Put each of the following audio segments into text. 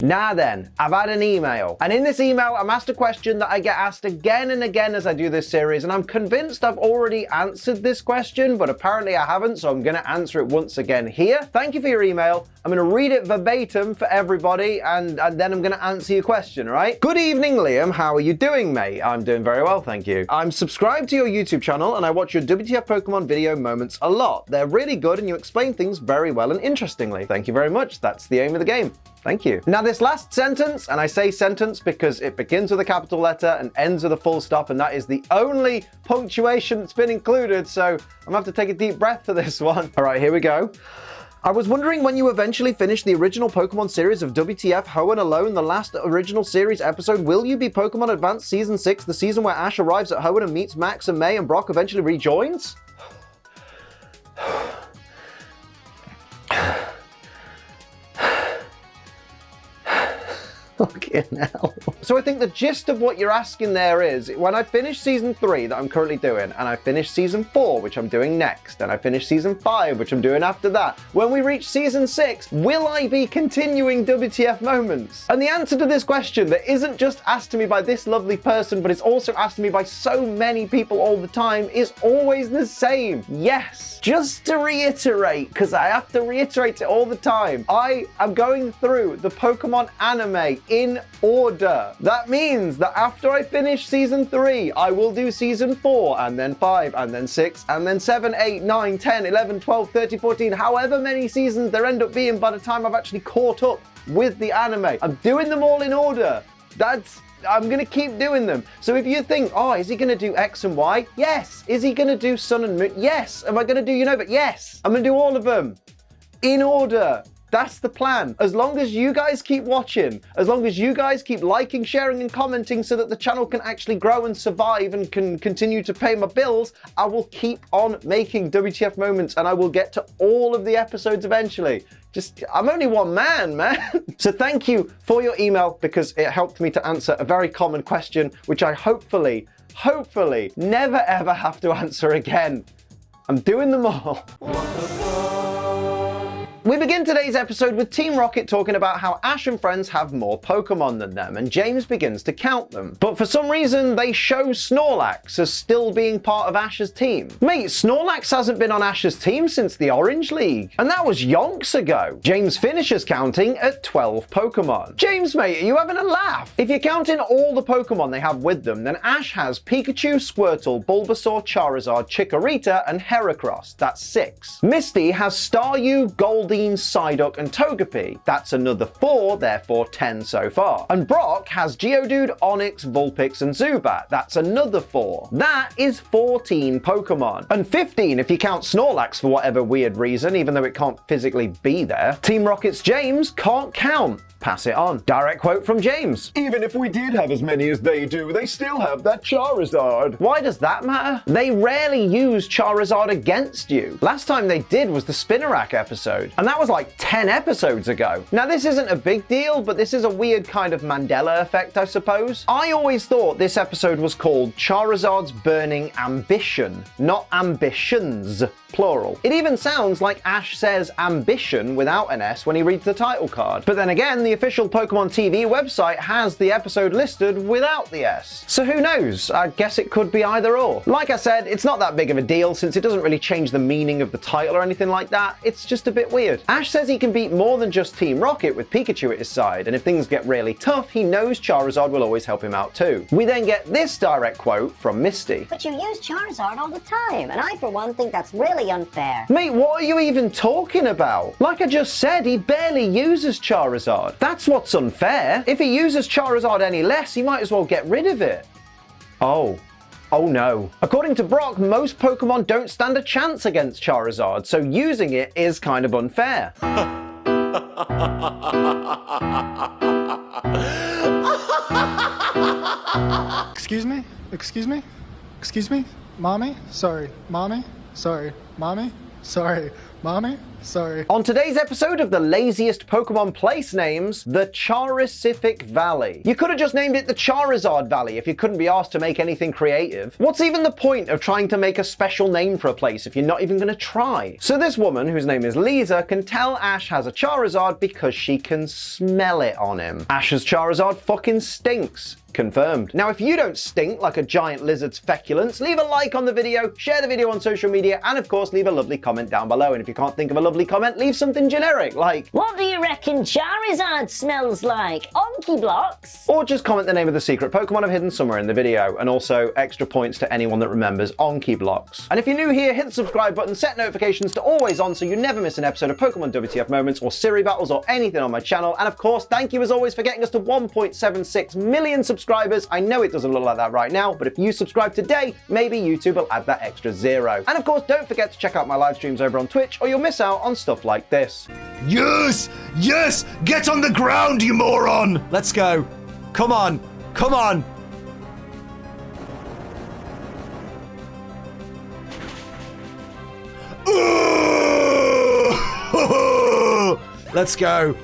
Now then, I've had an email, and in this email I'm asked a question that I get asked again and again as I do this series, and I'm convinced I've already answered this question, but apparently I haven't, so I'm going to answer it once again here. Thank you for your email. I'm going to read it verbatim for everybody, and then I'm going to answer your question, all right? Good evening, Liam. How are you doing, mate? I'm doing very well, thank you. I'm subscribed to your YouTube channel, and I watch your WTF Pokemon video moments a lot. They're really good, and you explain things very well and interestingly. Thank you very much. That's the aim of the game. Thank you. Now this last sentence, and I say sentence because it begins with a capital letter and ends with a full stop, and that is the only punctuation that's been included, so I'm gonna have to take a deep breath for this one. All right, here we go. I was wondering when you eventually finish the original Pokemon series of WTF Hoenn Alone, the last original series episode, will you be Pokemon Advance Season 6, the season where Ash arrives at Hoenn and meets Max and May and Brock eventually rejoins? Fucking hell. So I think the gist of what you're asking there is, when I finish season 3 that I'm currently doing, and I finish season 4, which I'm doing next, and I finish season 5, which I'm doing after that, when we reach season 6, will I be continuing WTF Moments? And the answer to this question that isn't just asked to me by this lovely person, but it's also asked to me by so many people all the time, is always the same. Yes. Just to reiterate, because I have to reiterate it all the time, I am going through the Pokemon anime in order. That means that after I finish season 3, I will do season 4, and then 5, and then 6, and then 7, 8, 9, 10, 11, 12, 13, 14, however many seasons there end up being by the time I've actually caught up with the anime. I'm doing them all in order. I'm going to keep doing them. So if you think, oh, is he going to do X and Y? Yes. Is he going to do Sun and Moon? Yes. Am I going to do Unova? Yes. I'm going to do all of them in order. That's the plan. As long as you guys keep watching, as long as you guys keep liking, sharing, and commenting so that the channel can actually grow and survive and can continue to pay my bills, I will keep on making WTF Moments and I will get to all of the episodes eventually. I'm only one man. So thank you for your email because it helped me to answer a very common question, which I hopefully never ever have to answer again. I'm doing them all. We begin today's episode with Team Rocket talking about how Ash and friends have more Pokemon than them, and James begins to count them. But for some reason, they show Snorlax as still being part of Ash's team. Mate, Snorlax hasn't been on Ash's team since the Orange League, and that was yonks ago. James finishes counting at 12 Pokemon. James, mate, are you having a laugh? If you're counting all the Pokemon they have with them, then Ash has Pikachu, Squirtle, Bulbasaur, Charizard, Chikorita, and Heracross. That's 6. Misty has Staryu, Goldeen, Psyduck, and Togepi. That's another 4, therefore 10 so far. And Brock has Geodude, Onix, Vulpix, and Zubat. That's another 4. That is 14 Pokemon. And 15 if you count Snorlax for whatever weird reason, even though it can't physically be there. Team Rocket's James can't count. Pass it on. Direct quote from James. Even if we did have as many as they do, they still have that Charizard. Why does that matter? They rarely use Charizard against you. Last time they did was the Spinarak episode, and that was like 10 episodes ago. Now this isn't a big deal, but this is a weird kind of Mandela effect, I suppose. I always thought this episode was called Charizard's Burning Ambition, not ambitions, plural. It even sounds like Ash says ambition without an S when he reads the title card. But then again, the official Pokemon TV website has the episode listed without the S. So who knows? I guess it could be either or. Like I said, it's not that big of a deal since it doesn't really change the meaning of the title or anything like that. It's just a bit weird. Ash says he can beat more than just Team Rocket with Pikachu at his side, and if things get really tough, he knows Charizard will always help him out too. We then get this direct quote from Misty. But you use Charizard all the time, and I for one think that's really unfair. Mate, what are you even talking about? Like I just said, he barely uses Charizard. That's what's unfair. If he uses Charizard any less, he might as well get rid of it. Oh no. According to Brock, most Pokemon don't stand a chance against Charizard, so using it is kind of unfair. Excuse me? Excuse me? Excuse me? Mommy? Sorry. Mommy? Sorry. Mommy? Sorry. Mommy? Sorry. On today's episode of the laziest Pokemon place names, the Charizard Valley. You could have just named it the Charizard Valley if you couldn't be asked to make anything creative. What's even the point of trying to make a special name for a place if you're not even going to try? So this woman, whose name is Lisa, can tell Ash has a Charizard because she can smell it on him. Ash's Charizard fucking stinks. Confirmed. Now, if you don't stink like a giant lizard's feculence, leave a like on the video, share the video on social media, and of course, leave a lovely comment down below. And if you can't think of a lovely comment, leave something generic, like, What do you reckon Charizard smells like? Onky blocks? or just comment the name of the secret Pokemon I've hidden somewhere in the video, and also extra points to anyone that remembers Onky blocks. And if you're new here, hit the subscribe button, set notifications to always on so you never miss an episode of Pokemon WTF Moments or Siri Battles or anything on my channel. And of course, thank you as always for getting us to 1.76 million subscribers. I know it doesn't look like that right now, but if you subscribe today, maybe YouTube will add that extra 0. And of course, don't forget to check out my live streams over on Twitch, or you'll miss out on stuff like this. Yes! Yes! Get on the ground, you moron! Let's go. Come on. Come on. Let's go.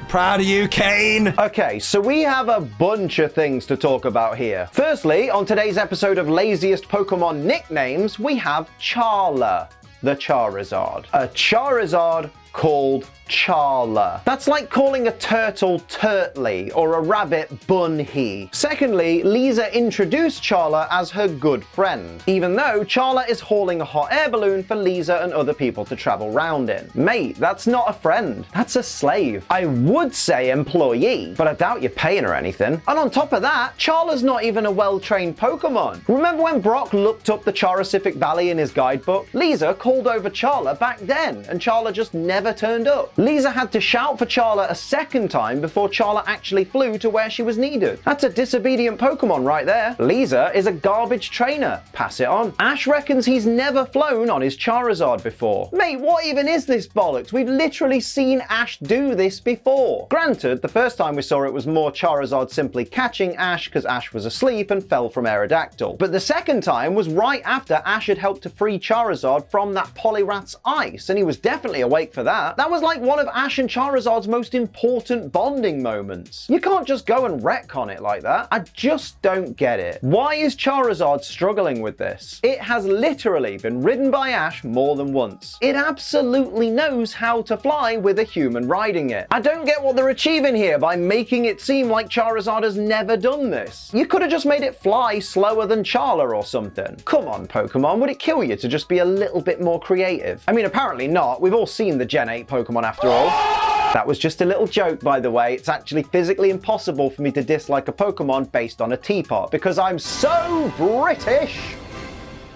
Proud of you, Kane. Okay, so we have a bunch of things to talk about here. Firstly, on today's episode of Laziest Pokemon Nicknames, we have Charla, the Charizard. A Charizard called Charla. That's like calling a turtle Turtley or a rabbit Bunhee. Secondly, Lisa introduced Charla as her good friend, even though Charla is hauling a hot air balloon for Lisa and other people to travel round in. Mate, that's not a friend, that's a slave. I would say employee, but I doubt you're paying her anything. And on top of that, Charla's not even a well-trained Pokemon. Remember when Brock looked up the Charizard Valley in his guidebook? Lisa called over Charla back then, and Charla just never turned up. Lisa had to shout for Charla a second time before Charla actually flew to where she was needed. That's a disobedient Pokemon right there. Lisa is a garbage trainer. Pass it on. Ash reckons he's never flown on his Charizard before. Mate, what even is this bollocks? We've literally seen Ash do this before. Granted, the first time we saw it was more Charizard simply catching Ash because Ash was asleep and fell from Aerodactyl. But the second time was right after Ash had helped to free Charizard from that Poliwrath's ice, and he was definitely awake for that. That was like one of Ash and Charizard's most important bonding moments. You can't just go and retcon it like that. I just don't get it. Why is Charizard struggling with this? It has literally been ridden by Ash more than once. It absolutely knows how to fly with a human riding it. I don't get what they're achieving here by making it seem like Charizard has never done this. You could have just made it fly slower than Charla or something. Come on, Pokemon, would it kill you to just be a little bit more creative? I mean, apparently not. We've all seen the Gen 8 Pokemon after all. That was just a little joke, by the way. It's actually physically impossible for me to dislike a Pokemon based on a teapot because I'm so British.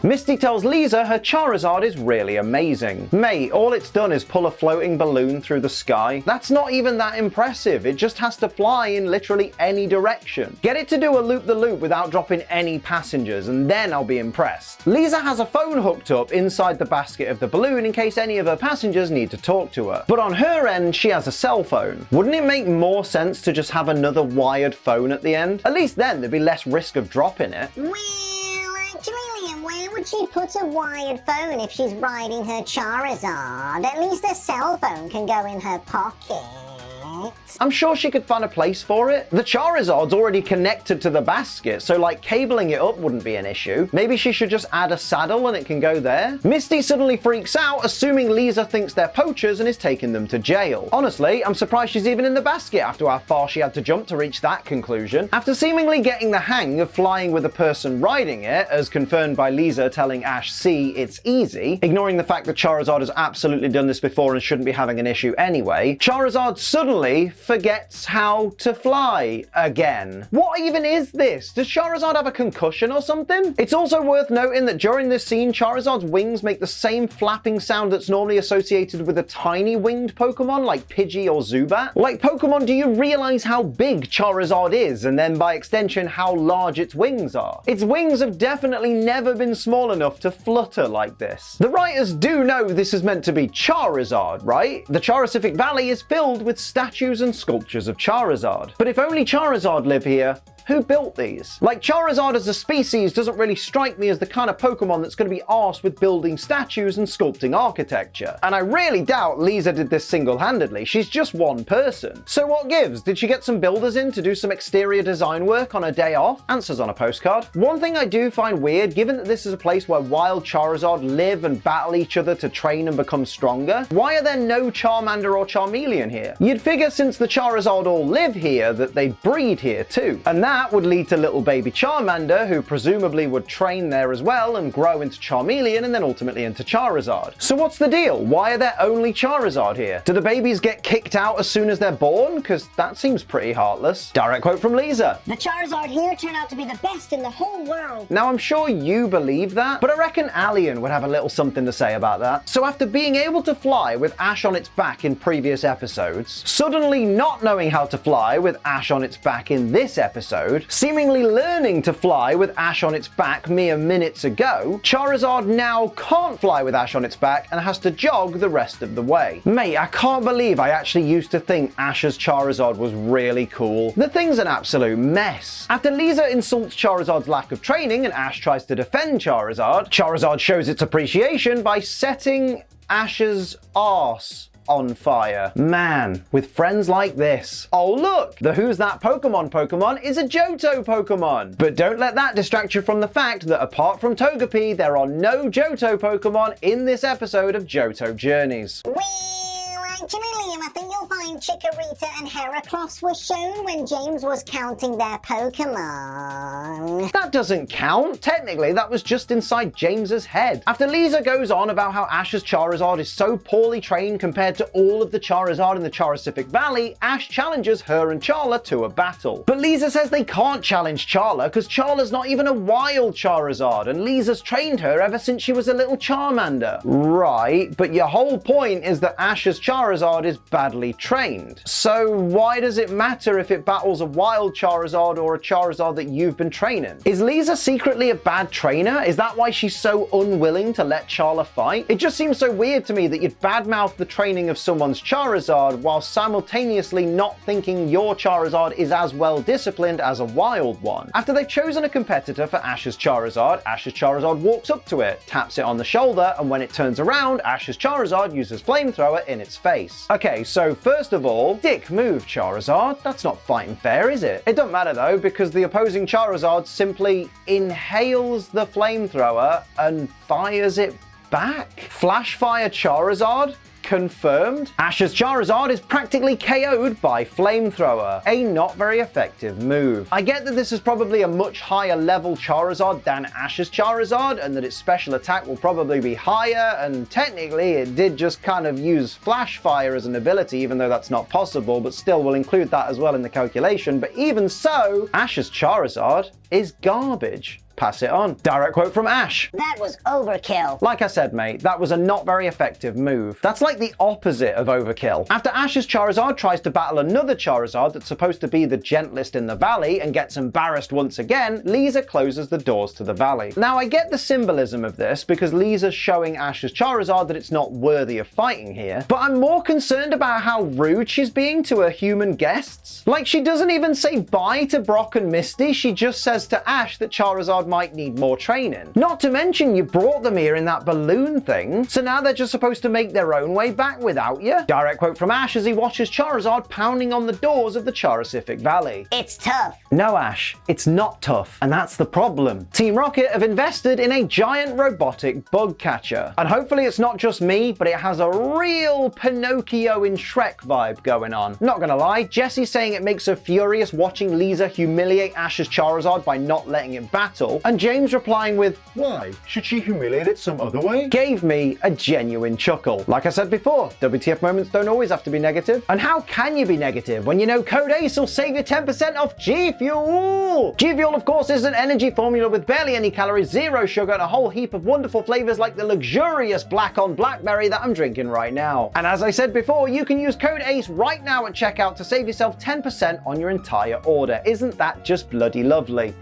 Misty tells Lisa her Charizard is really amazing. Mate, all it's done is pull a floating balloon through the sky. That's not even that impressive. It just has to fly in literally any direction. Get it to do a loop-the-loop without dropping any passengers, and then I'll be impressed. Lisa has a phone hooked up inside the basket of the balloon in case any of her passengers need to talk to her. But on her end, she has a cell phone. Wouldn't it make more sense to just have another wired phone at the end? At least then there'd be less risk of dropping it. Where would she put a wired phone if she's riding her Charizard? At least a cell phone can go in her pocket. I'm sure she could find a place for it. The Charizard's already connected to the basket, so like cabling it up wouldn't be an issue. Maybe she should just add a saddle and it can go there. Misty suddenly freaks out, assuming Lisa thinks they're poachers and is taking them to jail. Honestly, I'm surprised she's even in the basket after how far she had to jump to reach that conclusion. After seemingly getting the hang of flying with a person riding it, as confirmed by Lisa telling Ash, see, it's easy, ignoring the fact that Charizard has absolutely done this before and shouldn't be having an issue anyway, Charizard suddenly forgets how to fly again. What even is this? Does Charizard have a concussion or something? It's also worth noting that during this scene, Charizard's wings make the same flapping sound that's normally associated with a tiny winged Pokemon like Pidgey or Zubat. Like, Pokemon, do you realize how big Charizard is, and then by extension how large its wings are? Its wings have definitely never been small enough to flutter like this. The writers do know this is meant to be Charizard, right? The Charizard Valley is filled with statues and sculptures of Charizard. But if only Charizard live here, who built these? Like, Charizard as a species doesn't really strike me as the kind of Pokemon that's going to be arsed with building statues and sculpting architecture. And I really doubt Lisa did this single-handedly. She's just one person. So what gives? Did she get some builders in to do some exterior design work on her day off? Answers on a postcard. One thing I do find weird, given that this is a place where wild Charizard live and battle each other to train and become stronger, why are there no Charmander or Charmeleon here? You'd figure since the Charizard all live here that they'd breed here too. And that would lead to little baby Charmander, who presumably would train there as well and grow into Charmeleon and then ultimately into Charizard. So what's the deal? Why are there only Charizard here? Do the babies get kicked out as soon as they're born? Because that seems pretty heartless. Direct quote from Lisa. The Charizard here turned out to be the best in the whole world. Now I'm sure you believe that, but I reckon Alien would have a little something to say about that. So after being able to fly with Ash on its back in previous episodes, suddenly not knowing how to fly with Ash on its back in this episode, seemingly learning to fly with Ash on its back mere minutes ago, Charizard now can't fly with Ash on its back and has to jog the rest of the way. Mate, I can't believe I actually used to think Ash's Charizard was really cool. The thing's an absolute mess. After Lisa insults Charizard's lack of training and Ash tries to defend Charizard, Charizard shows its appreciation by setting Ash's arse on fire. Man, with friends like this. Oh look, the Who's That Pokemon is a Johto Pokemon. But don't let that distract you from the fact that apart from Togepi, there are no Johto Pokemon in this episode of Johto Journeys. Actually, Liam, I think you'll find Chikorita and Heracross were shown when James was counting their Pokemon. That doesn't count. Technically, that was just inside James's head. After Lisa goes on about how Ash's Charizard is so poorly trained compared to all of the Charizard in the Charisific Valley, Ash challenges her and Charla to a battle. But Lisa says they can't challenge Charla because Charla's not even a wild Charizard, and Lisa's trained her ever since she was a little Charmander. Right, but your whole point is that Ash's Charizard is badly trained. So why does it matter if it battles a wild Charizard or a Charizard that you've been training? Is Lisa secretly a bad trainer? Is that why she's so unwilling to let Charla fight? It just seems so weird to me that you'd badmouth the training of someone's Charizard while simultaneously not thinking your Charizard is as well disciplined as a wild one. After they've chosen a competitor for Ash's Charizard walks up to it, taps it on the shoulder, and when it turns around, Ash's Charizard uses Flamethrower in its face. Okay, so first of all, dick move, Charizard. That's not fighting fair, is it? It doesn't matter though, because the opposing Charizard simply inhales the flamethrower and fires it back. Flash fire Charizard? Confirmed. Ash's Charizard is practically KO'd by Flamethrower, a not very effective move. I get that this is probably a much higher level Charizard than Ash's Charizard, and that its special attack will probably be higher, and technically it did just kind of use Flash Fire as an ability, even though that's not possible, but still we'll include that as well in the calculation. But even so, Ash's Charizard is garbage. Pass it on. Direct quote from Ash. That was overkill. Like I said, mate, that was a not very effective move. That's like the opposite of overkill. After Ash's Charizard tries to battle another Charizard that's supposed to be the gentlest in the valley and gets embarrassed once again, Lisa closes the doors to the valley. Now, I get the symbolism of this because Lisa's showing Ash's Charizard that it's not worthy of fighting here, but I'm more concerned about how rude she's being to her human guests. Like, she doesn't even say bye to Brock and Misty, she just says to Ash that Charizard might need more training. Not to mention you brought them here in that balloon thing, so now they're just supposed to make their own way back without you? Direct quote from Ash as he watches Charizard pounding on the doors of the Charisific Valley. It's tough. No, Ash, it's not tough, and that's the problem. Team Rocket have invested in a giant robotic bug catcher, and hopefully it's not just me, but it has a real Pinocchio in Shrek vibe going on. Not gonna lie, Jesse's saying it makes her furious watching Lisa humiliate Ash's Charizard by not letting it battle, and James replying with, Why? Should she humiliate it some other way? gave me a genuine chuckle. Like I said before, WTF moments don't always have to be negative. And how can you be negative when you know Code ACE will save you 10% off G Fuel? G Fuel, of course, is an energy formula with barely any calories, zero sugar, and a whole heap of wonderful flavors like the luxurious black on blackberry that I'm drinking right now. And as I said before, you can use Code ACE right now at checkout to save yourself 10% on your entire order. Isn't that just bloody lovely?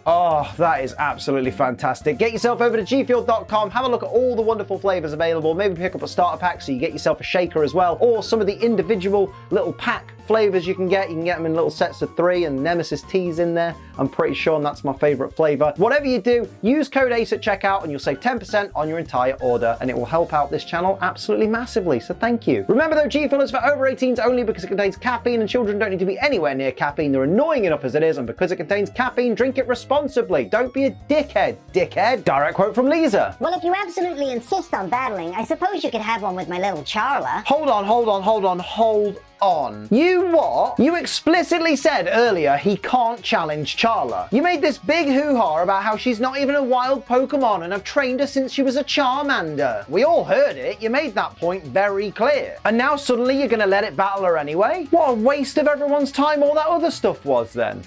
Oh, that is absolutely fantastic. Get yourself over to gfuel.com, have a look at all the wonderful flavors available, maybe pick up a starter pack so you get yourself a shaker as well, or some of the individual little pack flavors you can get. You can get them in little sets of 3, and Nemesis Tea's in there, I'm pretty sure, and that's my favorite flavor. Whatever you do, use code ACE at checkout and you'll save 10% on your entire order, and it will help out this channel absolutely massively, so thank you. Remember though, G Fuel is for over 18s only because it contains caffeine, and children don't need to be anywhere near caffeine. They're annoying enough as it is, and because it contains caffeine, drink it responsibly. Don't be a dickhead, dickhead. Direct quote from Lisa. Well, if you absolutely insist on battling, I suppose you could have one with my little Charla. Hold on. You what? You explicitly said earlier he can't challenge Charla. You made this big hoo-ha about how she's not even a wild Pokemon and I've trained her since she was a Charmander. We all heard it. You made that point very clear. And now suddenly you're gonna let it battle her anyway? What a waste of everyone's time all that other stuff was then.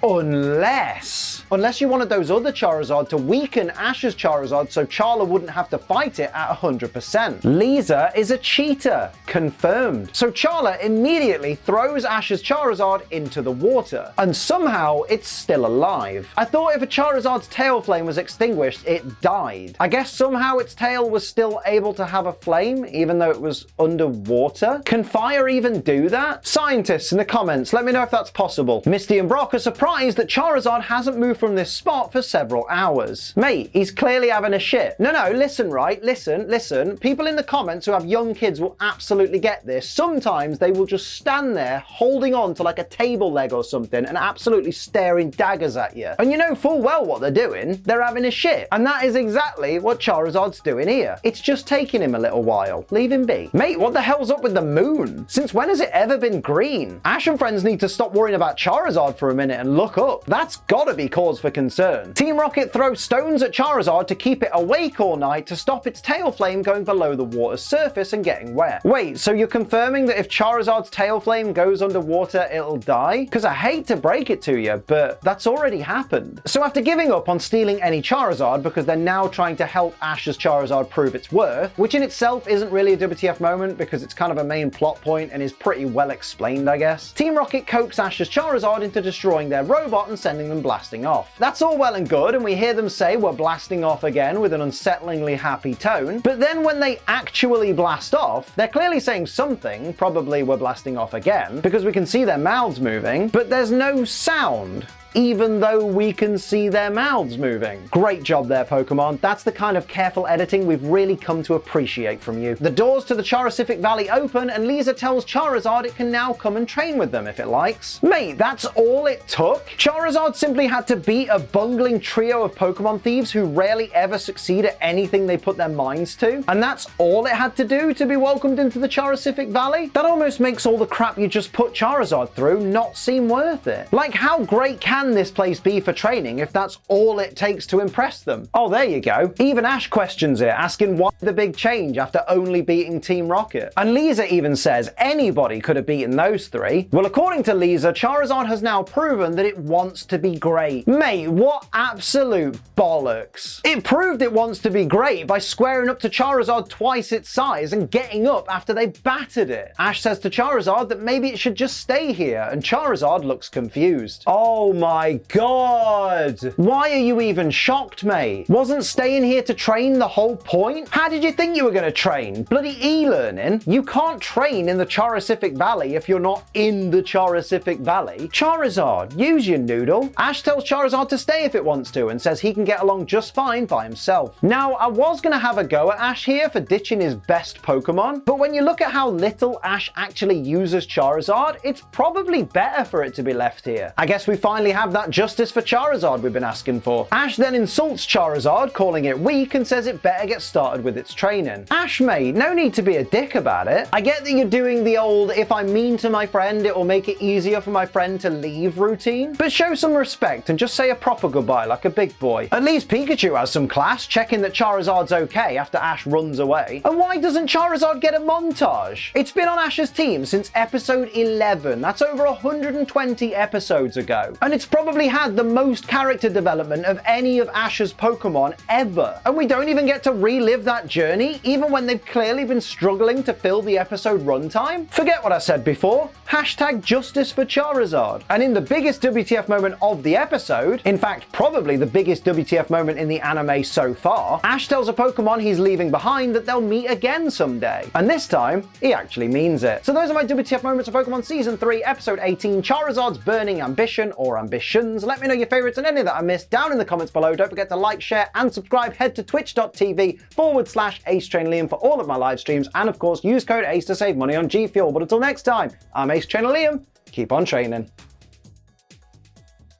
Unless you wanted those other Charizard to weaken Ash's Charizard so Charla wouldn't have to fight it at 100%. Lisa is a cheater. Confirmed. So Charla immediately throws Ash's Charizard into the water. And somehow it's still alive. I thought if a Charizard's tail flame was extinguished, it died. I guess somehow its tail was still able to have a flame, even though it was underwater? Can fire even do that? Scientists in the comments, let me know if that's possible. Misty and Brock are surprised that Charizard hasn't moved from this spot for several hours. Mate, he's clearly having a shit. No, listen, right? Listen. People in the comments who have young kids will absolutely get this. Sometimes they will just stand there holding on to like a table leg or something and absolutely staring daggers at you. And you know full well what they're doing. They're having a shit. And that is exactly what Charizard's doing here. It's just taking him a little while. Leave him be. Mate, what the hell's up with the moon? Since when has it ever been green? Ash and friends need to stop worrying about Charizard for a minute and look up. That's gotta be cause for concern. Team Rocket throws stones at Charizard to keep it awake all night to stop its tail flame going below the water's surface and getting wet. Wait, so you're confirming that if Charizard's tail flame goes underwater, it'll die? Because I hate to break it to you, but that's already happened. So after giving up on stealing any Charizard because they're now trying to help Ash's Charizard prove its worth, which in itself isn't really a WTF moment because it's kind of a main plot point and is pretty well explained, I guess, Team Rocket coax Ash's Charizard into destroying their robot and sending them blasting off. That's all well and good, and we hear them say we're blasting off again with an unsettlingly happy tone, but then when they actually blast off, they're clearly saying something, probably we're blasting off again, because we can see their mouths moving, but there's no sound. Even though we can see their mouths moving. Great job there, Pokemon. That's the kind of careful editing we've really come to appreciate from you. The doors to the Characific Valley open, and Lisa tells Charizard it can now come and train with them if it likes. Mate, that's all it took? Charizard simply had to beat a bungling trio of Pokemon thieves who rarely ever succeed at anything they put their minds to? And that's all it had to do to be welcomed into the Characific Valley? That almost makes all the crap you just put Charizard through not seem worth it. Like, how great can this place be for training if that's all it takes to impress them? Oh, there you go. Even Ash questions it, asking why the big change after only beating Team Rocket. And Lisa even says anybody could have beaten those three. Well, according to Lisa, Charizard has now proven that it wants to be great. Mate, what absolute bollocks. It proved it wants to be great by squaring up to Charizard twice its size and getting up after they battered it. Ash says to Charizard that maybe it should just stay here, and Charizard looks confused. Oh my god. Why are you even shocked, mate? Wasn't staying here to train the whole point? How did you think you were going to train? Bloody e-learning? You can't train in the Characific Valley if you're not in the Characific Valley. Charizard, use your noodle. Ash tells Charizard to stay if it wants to and says he can get along just fine by himself. Now, I was going to have a go at Ash here for ditching his best Pokemon, but when you look at how little Ash actually uses Charizard, it's probably better for it to be left here. I guess we finally have that justice for Charizard we've been asking for. Ash then insults Charizard, calling it weak, and says it better get started with its training. Ash, mate, no need to be a dick about it. I get that you're doing the old, if I'm mean to my friend, it will make it easier for my friend to leave routine, but show some respect and just say a proper goodbye like a big boy. At least Pikachu has some class, checking that Charizard's okay after Ash runs away. And why doesn't Charizard get a montage? It's been on Ash's team since episode 11. That's over 120 episodes ago. And it's probably had the most character development of any of Ash's Pokemon ever. And we don't even get to relive that journey, even when they've clearly been struggling to fill the episode runtime. Forget what I said before. Hashtag justice for Charizard. And in the biggest WTF moment of the episode, in fact, probably the biggest WTF moment in the anime so far, Ash tells a Pokemon he's leaving behind that they'll meet again someday. And this time, he actually means it. So those are my WTF moments of Pokemon Season 3, Episode 18, Charizard's Burning Ambition, or Ambitions. Let me know your favorites and any that I missed down in the comments below. Don't forget to like, share, and subscribe. Head to twitch.tv/AceTrainLiam for all of my live streams. And of course, use code ACE to save money on G Fuel. But until next time, I'm Ace Trainer Liam. Keep on training.